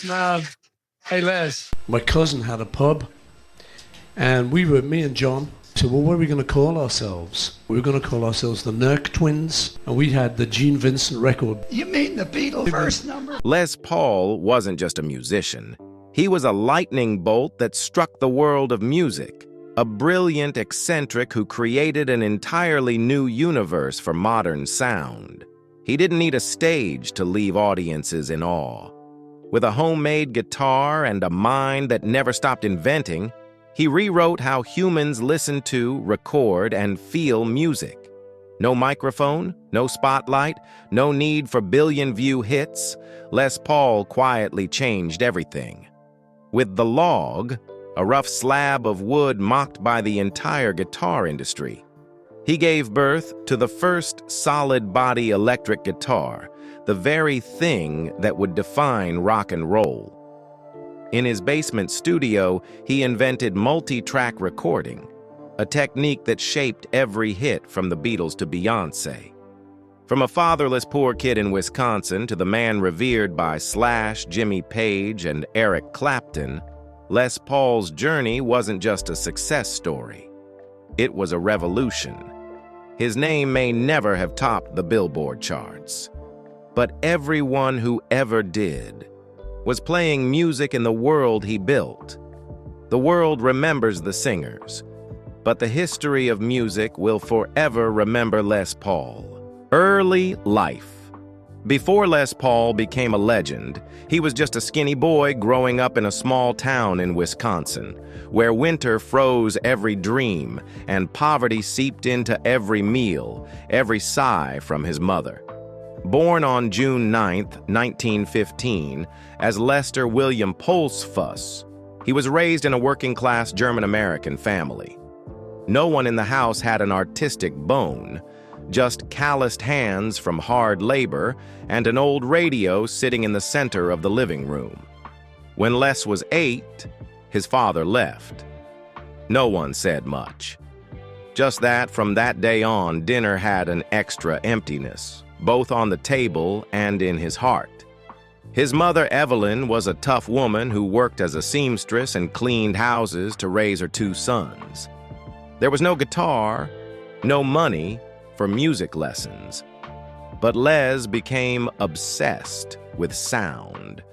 Listen, hey Les, my cousin had a pub, and me and John said, well, what are we going to call ourselves? We were going to call ourselves the Nurk Twins, and we had the Gene Vincent record. You mean the Beatles' first number? Les Paul wasn't just a musician. He was a lightning bolt that struck the world of music, a brilliant eccentric who created an entirely new universe for modern sound. He didn't need a stage to leave audiences in awe. With a homemade guitar and a mind that never stopped inventing, he rewrote how humans listen to, record, and feel music. No microphone, no spotlight, no need for billion-view hits. Les Paul quietly changed everything. With the log, a rough slab of wood mocked by the entire guitar industry, he gave birth to the first solid-body electric guitar, the very thing that would define rock and roll. In his basement studio, he invented multi-track recording, a technique that shaped every hit from the Beatles to Beyoncé. From a fatherless poor kid in Wisconsin to the man revered by Slash, Jimmy Page, and Eric Clapton, Les Paul's journey wasn't just a success story. It was a revolution. His name may never have topped the Billboard charts, but everyone who ever did was playing music in the world he built. The world remembers the singers, but the history of music will forever remember Les Paul. Early life. Before Les Paul became a legend, he was just a skinny boy growing up in a small town in Wisconsin, where winter froze every dream and poverty seeped into every meal, every sigh from his mother. Born on June 9, 1915, as Lester William Polsfuss, he was raised in a working-class German-American family. No one in the house had an artistic bone, just calloused hands from hard labor and an old radio sitting in the center of the living room. When Les was 8, his father left. No one said much. Just that from that day on, dinner had an extra emptiness, both on the table and in his heart. His mother, Evelyn, was a tough woman who worked as a seamstress and cleaned houses to raise her 2 sons. There was no guitar, no money for music lessons. But Les became obsessed with sound.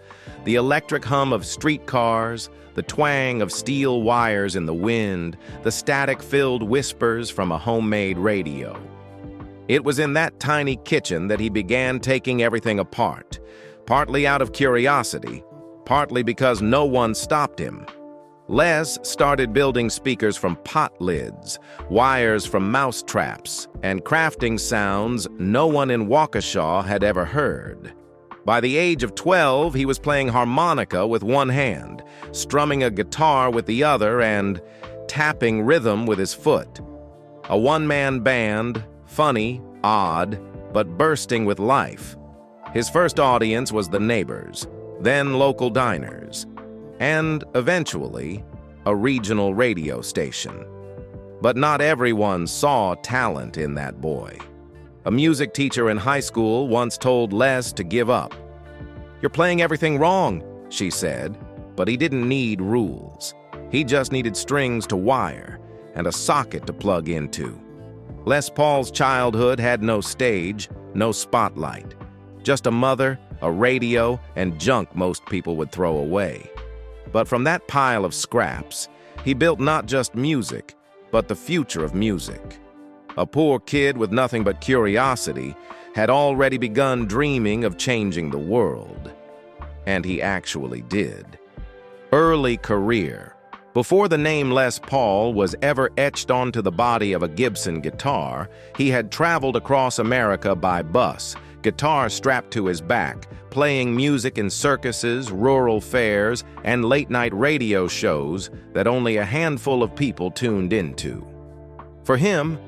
The electric hum of streetcars, the twang of steel wires in the wind, the static-filled whispers from a homemade radio. It was in that tiny kitchen that he began taking everything apart, partly out of curiosity, partly because no one stopped him. Les started building speakers from pot lids, wires from mouse traps, and crafting sounds no one in Waukesha had ever heard. By the age of 12, he was playing harmonica with one hand, strumming a guitar with the other, and tapping rhythm with his foot. A one-man band, funny, odd, but bursting with life. His first audience was the neighbors, then local diners, and eventually, a regional radio station. But not everyone saw talent in that boy. A music teacher in high school once told Les to give up. "You're playing everything wrong," she said, but he didn't need rules. He just needed strings to wire and a socket to plug into. Les Paul's childhood had no stage, no spotlight, just a mother, a radio, and junk most people would throw away. But from that pile of scraps, he built not just music, but the future of music. A poor kid with nothing but curiosity had already begun dreaming of changing the world. And he actually did. Early career. Before the name Les Paul was ever etched onto the body of a Gibson guitar, he had traveled across America by bus, guitar strapped to his back, playing music in circuses, rural fairs, and late-night radio shows that only a handful of people tuned into. For him,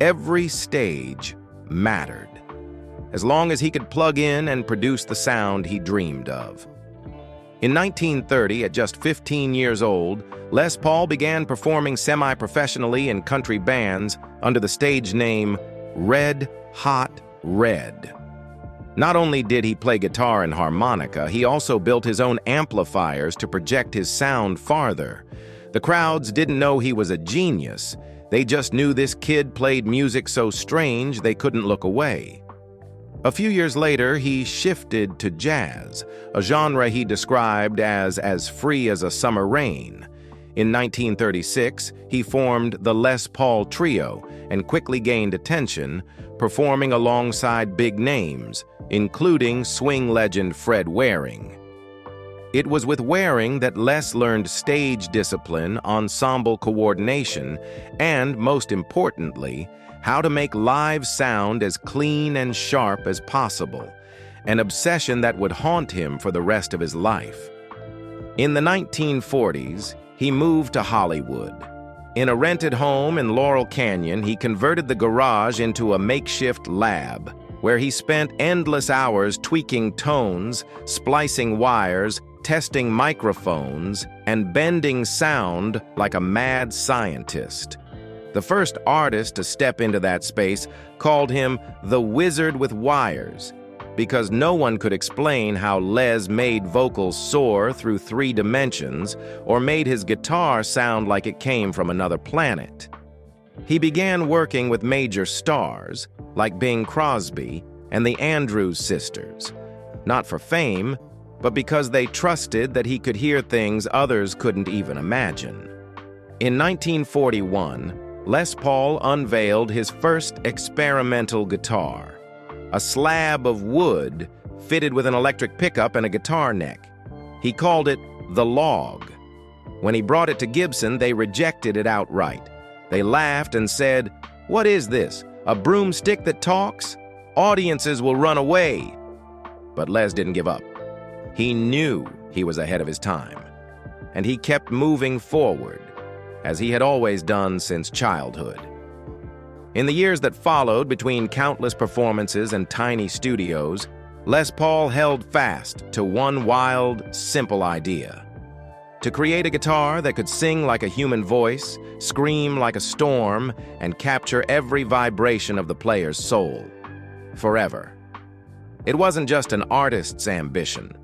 every stage mattered, as long as he could plug in and produce the sound he dreamed of. In 1930, at just 15 years old, Les Paul began performing semi-professionally in country bands under the stage name Red Hot Red. Not only did he play guitar and harmonica, he also built his own amplifiers to project his sound farther. The crowds didn't know he was a genius. They just knew this kid played music so strange they couldn't look away. A few years later, he shifted to jazz, a genre he described as free as a summer rain. In 1936, he formed the Les Paul Trio and quickly gained attention, performing alongside big names, including swing legend Fred Waring. It was with Waring that Les learned stage discipline, ensemble coordination, and, most importantly, how to make live sound as clean and sharp as possible, an obsession that would haunt him for the rest of his life. In the 1940s, he moved to Hollywood. In a rented home in Laurel Canyon, he converted the garage into a makeshift lab, where he spent endless hours tweaking tones, splicing wires, testing microphones, and bending sound like a mad scientist. The first artist to step into that space called him the Wizard with Wires, because no one could explain how Les made vocals soar through 3 dimensions or made his guitar sound like it came from another planet. He began working with major stars, like Bing Crosby and the Andrews Sisters, not for fame, but because they trusted that he could hear things others couldn't even imagine. In 1941, Les Paul unveiled his first experimental guitar, a slab of wood fitted with an electric pickup and a guitar neck. He called it the Log. When he brought it to Gibson, they rejected it outright. They laughed and said, "What is this, a broomstick that talks? Audiences will run away." But Les didn't give up. He knew he was ahead of his time, and he kept moving forward, as he had always done since childhood. In the years that followed, between countless performances and tiny studios, Les Paul held fast to one wild, simple idea: to create a guitar that could sing like a human voice, scream like a storm, and capture every vibration of the player's soul, forever. It wasn't just an artist's ambition.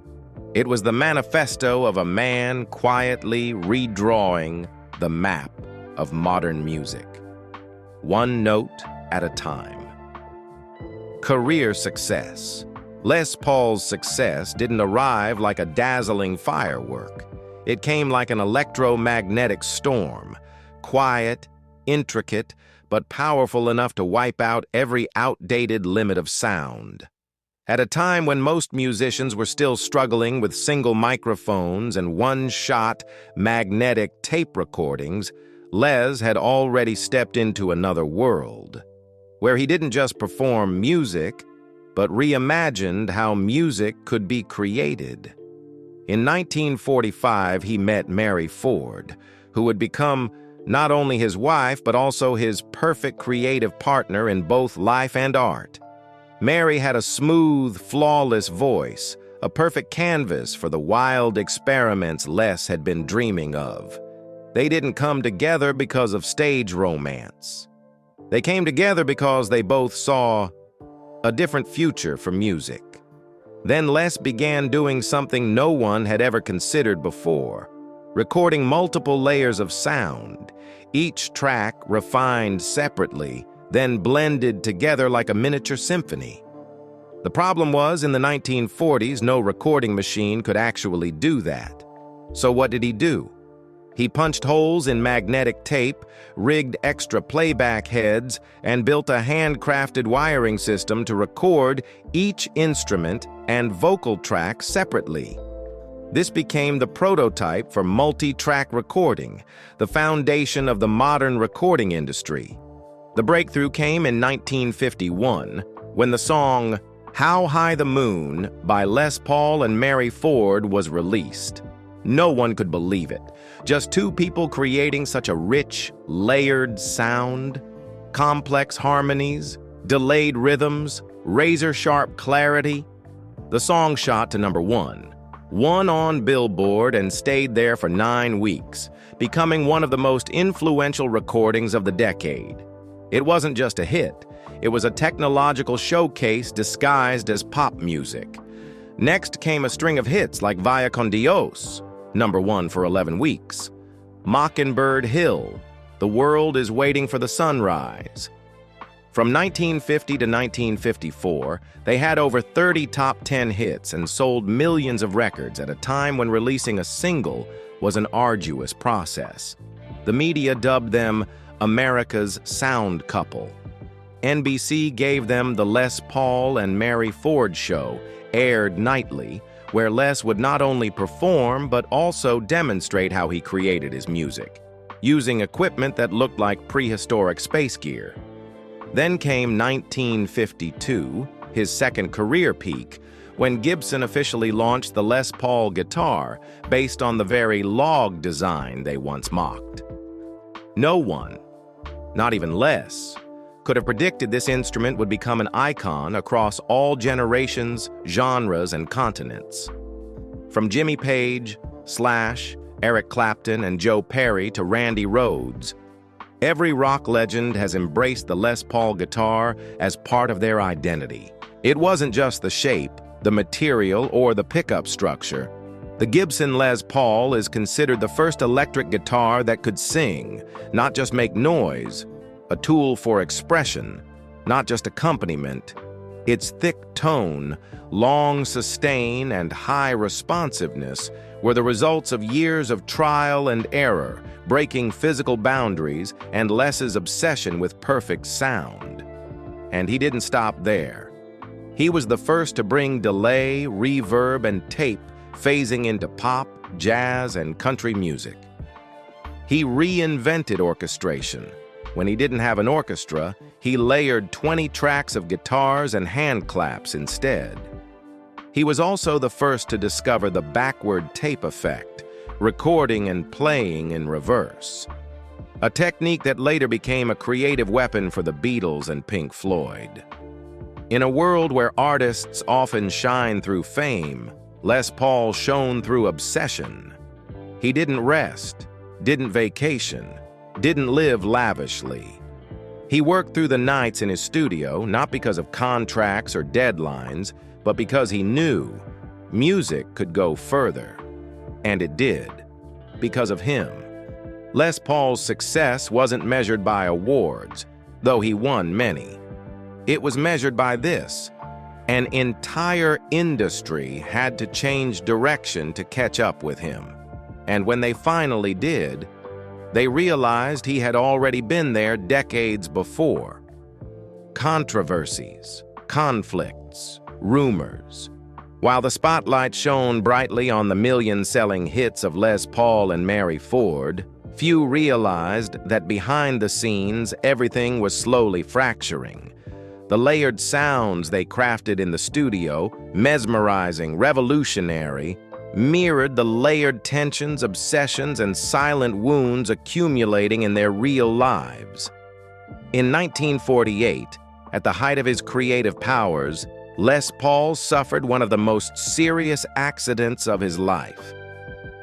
It was the manifesto of a man quietly redrawing the map of modern music, one note at a time. Career success. Les Paul's success didn't arrive like a dazzling firework. It came like an electromagnetic storm, quiet, intricate, but powerful enough to wipe out every outdated limit of sound. At a time when most musicians were still struggling with single microphones and one-shot magnetic tape recordings, Les had already stepped into another world, where he didn't just perform music, but reimagined how music could be created. In 1945, he met Mary Ford, who would become not only his wife, but also his perfect creative partner in both life and art. Mary had a smooth, flawless voice, a perfect canvas for the wild experiments Les had been dreaming of. They didn't come together because of stage romance. They came together because they both saw a different future for music. Then Les began doing something no one had ever considered before, recording multiple layers of sound, each track refined separately, then blended together like a miniature symphony. The problem was, in the 1940s, no recording machine could actually do that. So what did he do? He punched holes in magnetic tape, rigged extra playback heads, and built a handcrafted wiring system to record each instrument and vocal track separately. This became the prototype for multi-track recording, the foundation of the modern recording industry. The breakthrough came in 1951, when the song "How High the Moon" by Les Paul and Mary Ford was released. No one could believe it. Just 2 people creating such a rich, layered sound, complex harmonies, delayed rhythms, razor-sharp clarity. The song shot to #1, won on Billboard, and stayed there for 9 weeks, becoming one of the most influential recordings of the decade. It wasn't just a hit. It was a technological showcase disguised as pop music. Next came a string of hits like Vaya con Dios, #1 for 11 weeks. Mockingbird Hill, The World is Waiting for the Sunrise. From 1950 to 1954, they had over 30 top 10 hits and sold millions of records at a time when releasing a single was an arduous process. The media dubbed them America's sound couple. NBC gave them the Les Paul and Mary Ford Show, aired nightly, where Les would not only perform but also demonstrate how he created his music, using equipment that looked like prehistoric space gear. Then came 1952, his second career peak, when Gibson officially launched the Les Paul guitar based on the very log design they once mocked. No one, not even Les, could have predicted this instrument would become an icon across all generations, genres, and continents. From Jimmy Page, Slash, Eric Clapton, and Joe Perry to Randy Rhoads, every rock legend has embraced the Les Paul guitar as part of their identity. It wasn't just the shape, the material, or the pickup structure. The Gibson Les Paul is considered the first electric guitar that could sing, not just make noise, a tool for expression, not just accompaniment. Its thick tone, long sustain, and high responsiveness were the results of years of trial and error, breaking physical boundaries and Les's obsession with perfect sound. And he didn't stop there. He was the first to bring delay, reverb, and tape phasing into pop, jazz, and country music. He reinvented orchestration. When he didn't have an orchestra, he layered 20 tracks of guitars and hand claps instead. He was also the first to discover the backward tape effect, recording and playing in reverse, a technique that later became a creative weapon for the Beatles and Pink Floyd. In a world where artists often shine through fame, Les Paul shone through obsession. He didn't rest, didn't vacation, didn't live lavishly. He worked through the nights in his studio, not because of contracts or deadlines, but because he knew music could go further. And it did, because of him. Les Paul's success wasn't measured by awards, though he won many. It was measured by this: an entire industry had to change direction to catch up with him. And when they finally did, they realized he had already been there decades before. Controversies, conflicts, rumors. While the spotlight shone brightly on the million-selling hits of Les Paul and Mary Ford, few realized that behind the scenes, everything was slowly fracturing. The layered sounds they crafted in the studio, mesmerizing, revolutionary, mirrored the layered tensions, obsessions, and silent wounds accumulating in their real lives. In 1948, at the height of his creative powers, Les Paul suffered one of the most serious accidents of his life.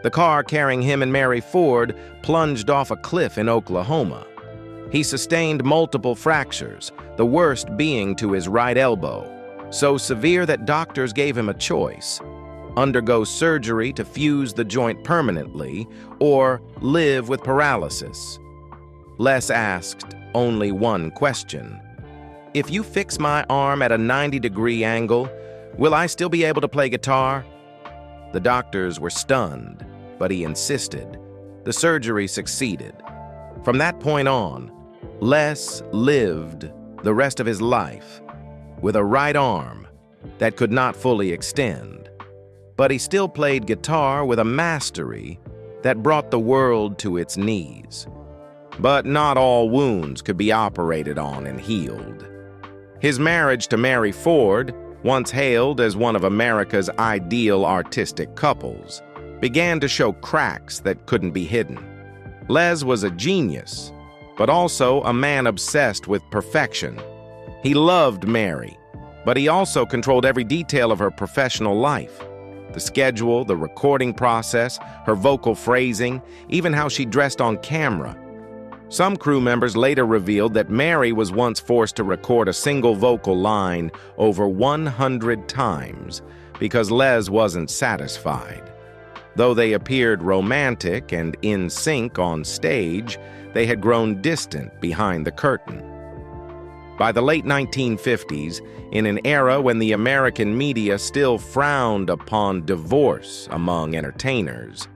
The car carrying him and Mary Ford plunged off a cliff in Oklahoma. He sustained multiple fractures, the worst being to his right elbow, so severe that doctors gave him a choice: undergo surgery to fuse the joint permanently, or live with paralysis. Les asked only one question: if you fix my arm at a 90-degree angle, will I still be able to play guitar? The doctors were stunned, but he insisted. The surgery succeeded. From that point on, Les lived the rest of his life with a right arm that could not fully extend. But he still played guitar with a mastery that brought the world to its knees. But not all wounds could be operated on and healed. His marriage to Mary Ford, once hailed as one of America's ideal artistic couples, began to show cracks that couldn't be hidden. Les was a genius, but also a man obsessed with perfection. He loved Mary, but he also controlled every detail of her professional life. The schedule, the recording process, her vocal phrasing, even how she dressed on camera. Some crew members later revealed that Mary was once forced to record a single vocal line over 100 times because Les wasn't satisfied. Though they appeared romantic and in sync on stage, they had grown distant behind the curtain. By the late 1950s, in an era when the American media still frowned upon divorce among entertainers,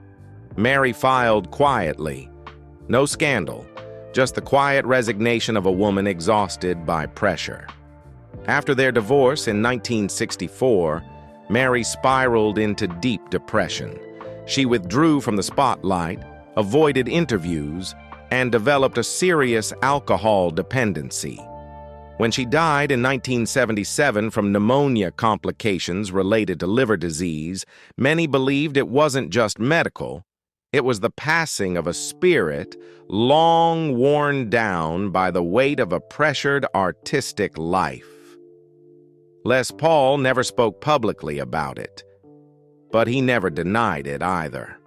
Mary filed quietly. No scandal, just the quiet resignation of a woman exhausted by pressure. After their divorce in 1964, Mary spiraled into deep depression. She withdrew from the spotlight, avoided interviews, and developed a serious alcohol dependency. When she died in 1977 from pneumonia complications related to liver disease, many believed it wasn't just medical. It was the passing of a spirit long worn down by the weight of a pressured artistic life. Les Paul never spoke publicly about it, but he never denied it either.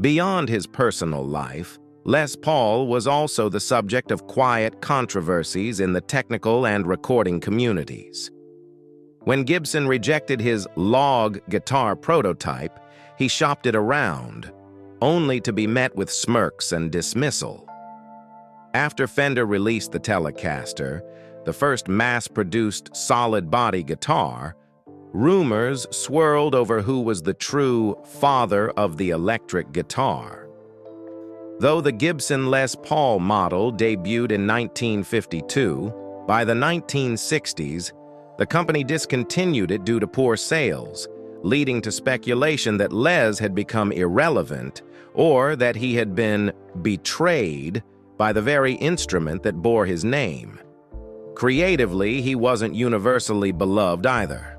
Beyond his personal life, Les Paul was also the subject of quiet controversies in the technical and recording communities. When Gibson rejected his log guitar prototype, he shopped it around, only to be met with smirks and dismissal. After Fender released the Telecaster, the first mass-produced solid-body guitar, rumors swirled over who was the true father of the electric guitar. Though the Gibson Les Paul model debuted in 1952, by the 1960s, the company discontinued it due to poor sales, leading to speculation that Les had become irrelevant or that he had been betrayed by the very instrument that bore his name. Creatively, he wasn't universally beloved either.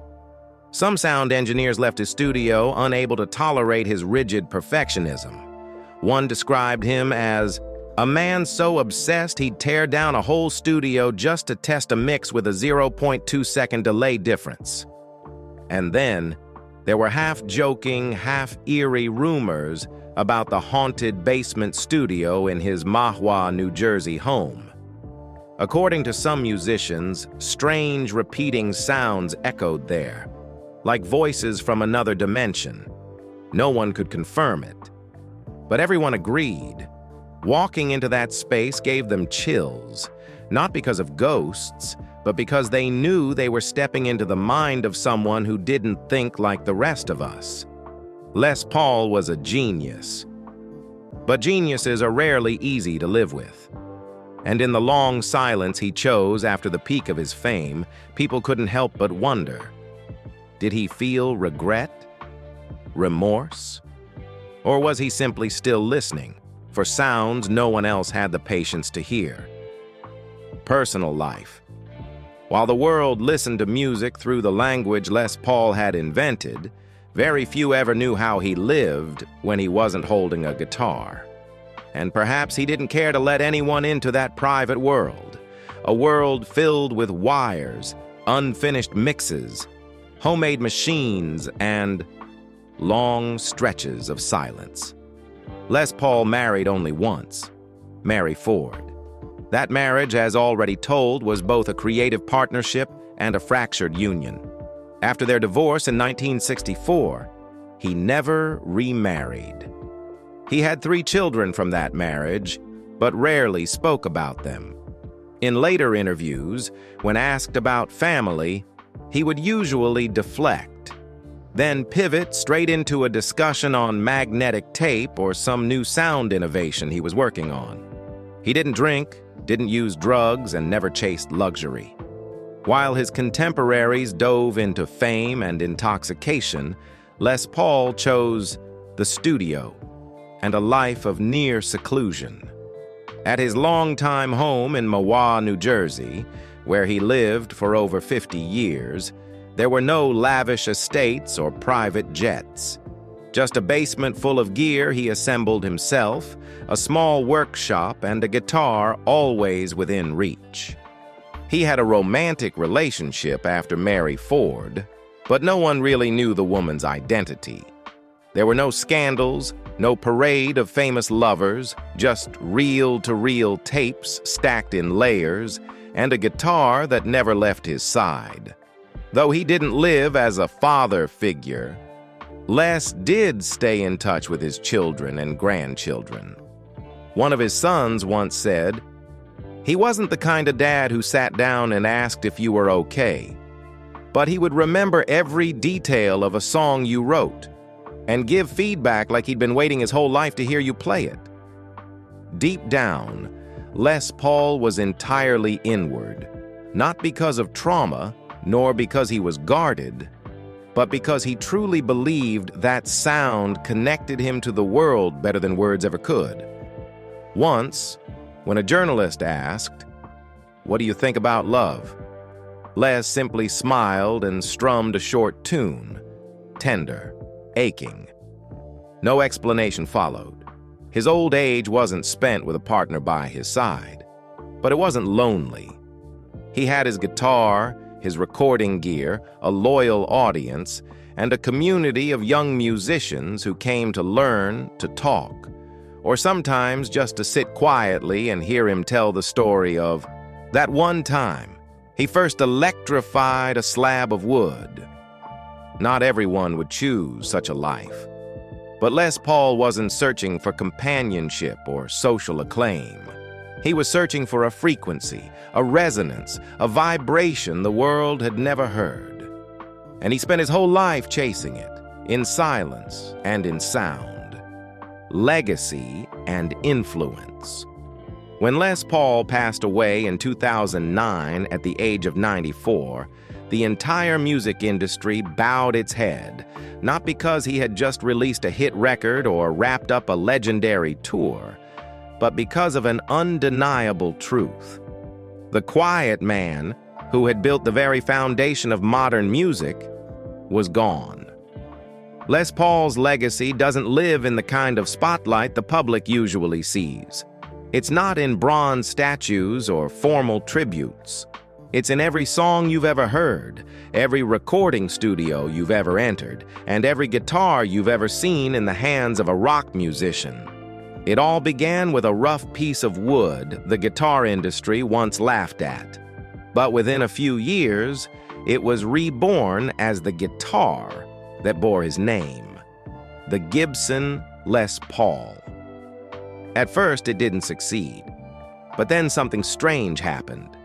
Some sound engineers left his studio unable to tolerate his rigid perfectionism. One described him as a man so obsessed he'd tear down a whole studio just to test a mix with a 0.2-second delay difference. And then, there were half-joking, half-eerie rumors about the haunted basement studio in his Mahwah, New Jersey home. According to some musicians, strange repeating sounds echoed there, like voices from another dimension. No one could confirm it, but everyone agreed. Walking into that space gave them chills, not because of ghosts, but because they knew they were stepping into the mind of someone who didn't think like the rest of us. Les Paul was a genius, but geniuses are rarely easy to live with. And in the long silence he chose after the peak of his fame, people couldn't help but wonder, did he feel regret? Remorse? Or was he simply still listening for sounds no one else had the patience to hear? Personal life. While the world listened to music through the language Les Paul had invented, very few ever knew how he lived when he wasn't holding a guitar. And perhaps he didn't care to let anyone into that private world, a world filled with wires, unfinished mixes, homemade machines, and long stretches of silence. Les Paul married only once, Mary Ford. That marriage, as already told, was both a creative partnership and a fractured union. After their divorce in 1964, he never remarried. He had 3 children from that marriage, but rarely spoke about them. In later interviews, when asked about family, he would usually deflect, then pivot straight into a discussion on magnetic tape or some new sound innovation he was working on. He didn't drink, didn't use drugs, and never chased luxury. While his contemporaries dove into fame and intoxication, Les Paul chose the studio and a life of near seclusion. At his longtime home in Mahwah, New Jersey, where he lived for over 50 years, there were no lavish estates or private jets. Just a basement full of gear he assembled himself, a small workshop, and a guitar always within reach. He had a romantic relationship after Mary Ford, but no one really knew the woman's identity. There were no scandals, No parade of famous lovers, just reel-to-reel tapes stacked in layers, and a guitar that never left his side. Though he didn't live as a father figure, Les did stay in touch with his children and grandchildren. One of his sons once said, "He wasn't the kind of dad who sat down and asked if you were okay, but he would remember every detail of a song you wrote and give feedback like he'd been waiting his whole life to hear you play it." Deep down, Les Paul was entirely inward, not because of trauma, nor because he was guarded, but because he truly believed that sound connected him to the world better than words ever could. Once, when a journalist asked, "What do you think about love?" Les simply smiled and strummed a short tune, tender, aching. No explanation followed. His old age wasn't spent with a partner by his side, but it wasn't lonely. He had his guitar, his recording gear, a loyal audience, and a community of young musicians who came to learn, to talk, or sometimes just to sit quietly and hear him tell the story of that one time he first electrified a slab of wood. Not everyone would choose such a life. But Les Paul wasn't searching for companionship or social acclaim. He was searching for a frequency, a resonance, a vibration the world had never heard. And he spent his whole life chasing it, in silence and in sound. Legacy and influence. When Les Paul passed away in 2009 at the age of 94, the entire music industry bowed its head, not because he had just released a hit record or wrapped up a legendary tour, but because of an undeniable truth. The quiet man, who had built the very foundation of modern music, was gone. Les Paul's legacy doesn't live in the kind of spotlight the public usually sees. It's not in bronze statues or formal tributes. It's in every song you've ever heard, every recording studio you've ever entered, and every guitar you've ever seen in the hands of a rock musician. It all began with a rough piece of wood the guitar industry once laughed at. But within a few years, it was reborn as the guitar that bore his name, the Gibson Les Paul. At first, it didn't succeed, but then something strange happened.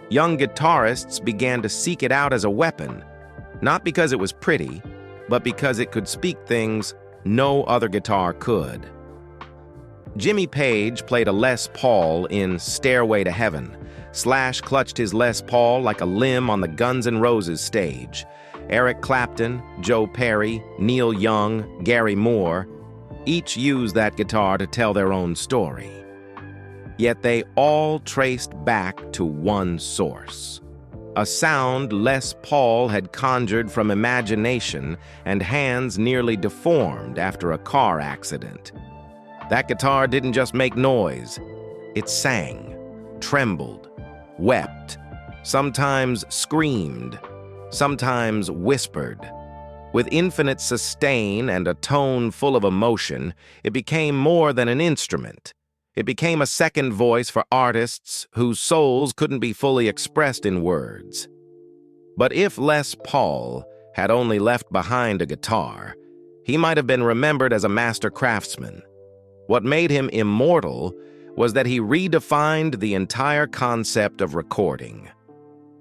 Young guitarists began to seek it out as a weapon, not because it was pretty, but because it could speak things no other guitar could. Jimmy Page played a Les Paul in Stairway to Heaven. Slash clutched his Les Paul like a limb on the Guns N' Roses stage. Eric Clapton, Joe Perry, Neil Young, Gary Moore, each used that guitar to tell their own story. Yet they all traced back to one source. A sound Les Paul had conjured from imagination and hands nearly deformed after a car accident. That guitar didn't just make noise. It sang, trembled, wept, sometimes screamed, sometimes whispered. With infinite sustain and a tone full of emotion, it became more than an instrument. It became a second voice for artists whose souls couldn't be fully expressed in words. But if Les Paul had only left behind a guitar, he might have been remembered as a master craftsman. What made him immortal was that he redefined the entire concept of recording.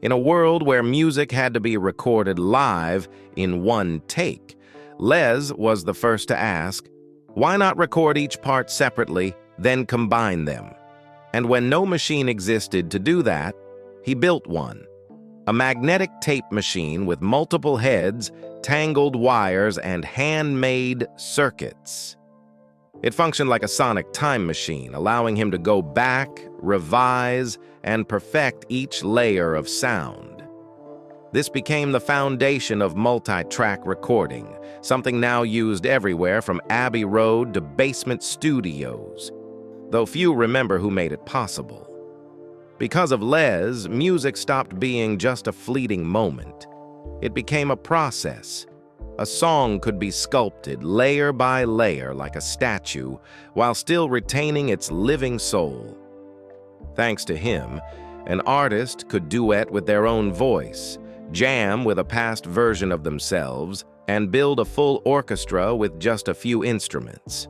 In a world where music had to be recorded live in one take, Les was the first to ask, why not record each part separately, then combine them? And when no machine existed to do that, he built one. A magnetic tape machine with multiple heads, tangled wires, and handmade circuits. It functioned like a sonic time machine, allowing him to go back, revise, and perfect each layer of sound. This became the foundation of multi-track recording, something now used everywhere from Abbey Road to basement studios, though few remember who made it possible. Because of Les, music stopped being just a fleeting moment. It became a process, A song could be sculpted layer by layer like a statue while still retaining its living soul. Thanks to him, an artist could duet with their own voice, jam with a past version of themselves, and build a full orchestra with just a few instruments.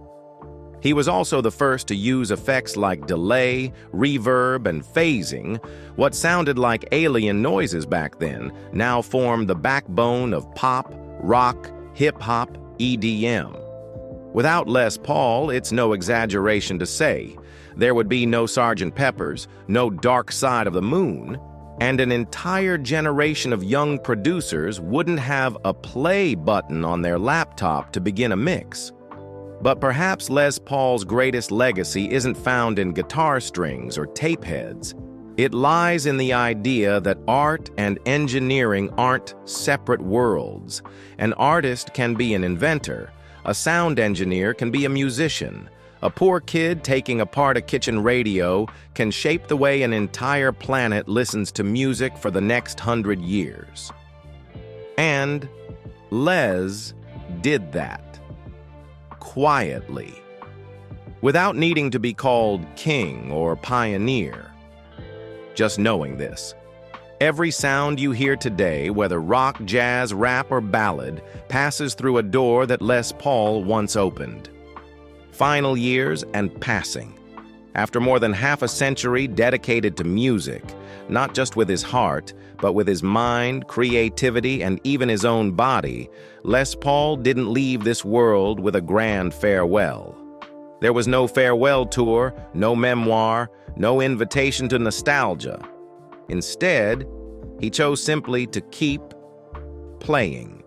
He was also the first to use effects like delay, reverb, and phasing. What sounded like alien noises back then now formed the backbone of pop, rock, hip-hop, EDM. Without Les Paul, it's no exaggeration to say, there would be no Sgt. Pepper's, no Dark Side of the Moon, and an entire generation of young producers wouldn't have a play button on their laptop to begin a mix. But perhaps Les Paul's greatest legacy isn't found in guitar strings or tape heads. It lies in the idea that art and engineering aren't separate worlds. An artist can be an inventor, a sound engineer can be a musician. A poor kid taking apart a kitchen radio can shape the way an entire planet listens to music for the next 100 years. And Les did that. Quietly, without needing to be called king or pioneer. Just knowing this, every sound you hear today, whether rock, jazz, rap, or ballad, passes through a door that Les Paul once opened. Final years and passing. After more than half a century dedicated to music, not just with his heart, but with his mind, creativity, and even his own body, Les Paul didn't leave this world with a grand farewell. There was no farewell tour, no memoir, no invitation to nostalgia. Instead, he chose simply to keep playing.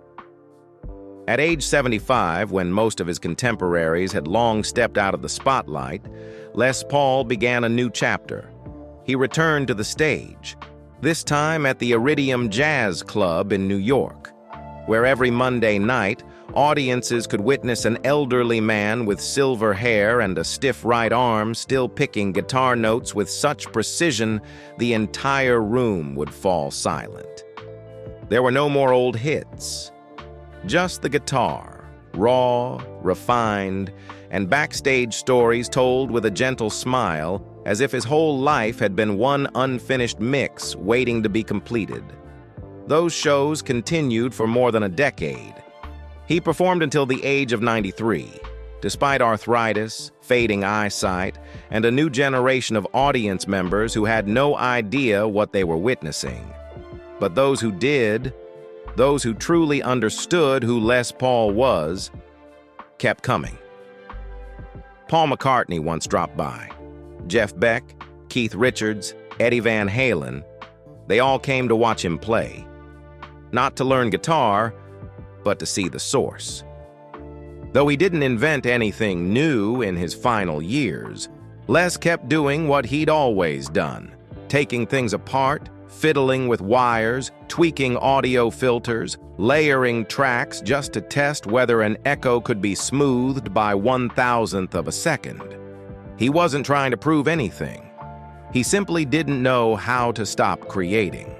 At age 75, when most of his contemporaries had long stepped out of the spotlight, Les Paul began a new chapter. He returned to the stage, this time at the Iridium Jazz Club in New York, where every Monday night, audiences could witness an elderly man with silver hair and a stiff right arm still picking guitar notes with such precision the entire room would fall silent. There were no more old hits, just the guitar, raw, refined, and backstage stories told with a gentle smile, as if his whole life had been one unfinished mix waiting to be completed. Those shows continued for more than a decade. He performed until the age of 93, despite arthritis, fading eyesight, and a new generation of audience members who had no idea what they were witnessing. But those who did, those who truly understood who Les Paul was, kept coming. Paul McCartney once dropped by. Jeff Beck, Keith Richards, Eddie Van Halen, they all came to watch him play. Not to learn guitar, but to see the source. Though he didn't invent anything new in his final years, Les kept doing what he'd always done, taking things apart, fiddling with wires, tweaking audio filters, layering tracks just to test whether an echo could be smoothed by 1,000th of a second. He wasn't trying to prove anything. He simply didn't know how to stop creating.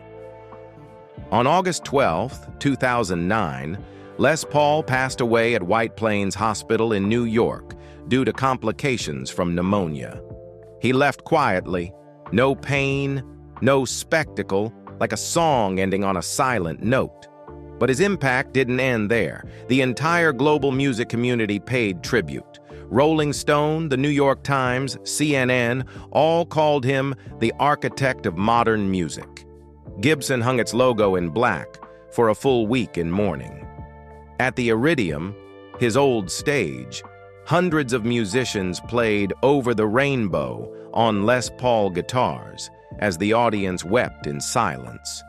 On August 12, 2009, Les Paul passed away at White Plains Hospital in New York due to complications from pneumonia. He left quietly, no pain, no spectacle, like a song ending on a silent note. But his impact didn't end there. The entire global music community paid tribute. Rolling Stone, the New York Times, CNN, all called him the architect of modern music. Gibson hung its logo in black for a full week in mourning. At the Iridium, his old stage, hundreds of musicians played Over the Rainbow on Les Paul guitars as the audience wept in silence.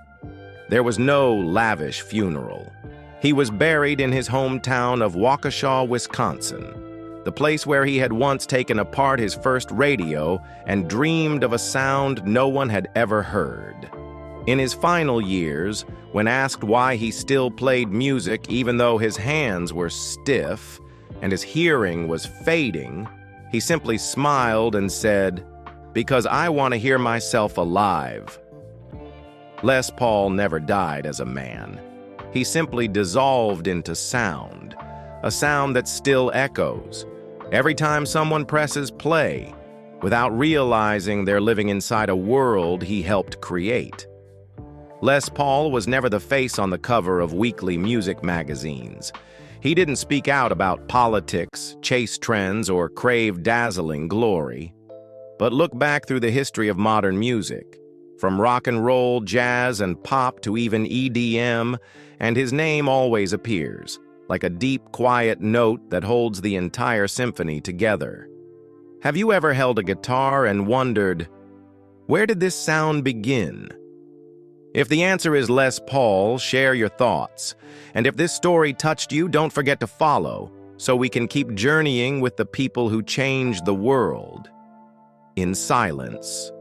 There was no lavish funeral. He was buried in his hometown of Waukesha, Wisconsin, the place where he had once taken apart his first radio and dreamed of a sound no one had ever heard. In his final years, when asked why he still played music even though his hands were stiff and his hearing was fading, he simply smiled and said, "Because I want to hear myself alive." Les Paul never died as a man. He simply dissolved into sound, a sound that still echoes every time someone presses play, without realizing they're living inside a world he helped create. Les Paul was never the face on the cover of weekly music magazines. He didn't speak out about politics, chase trends, or crave dazzling glory. But look back through the history of modern music, from rock and roll, jazz, and pop to even EDM, and his name always appears, like a deep, quiet note that holds the entire symphony together. Have you ever held a guitar and wondered, where did this sound begin? If the answer is Les Paul, share your thoughts. And if this story touched you, don't forget to follow, so we can keep journeying with the people who changed the world in silence.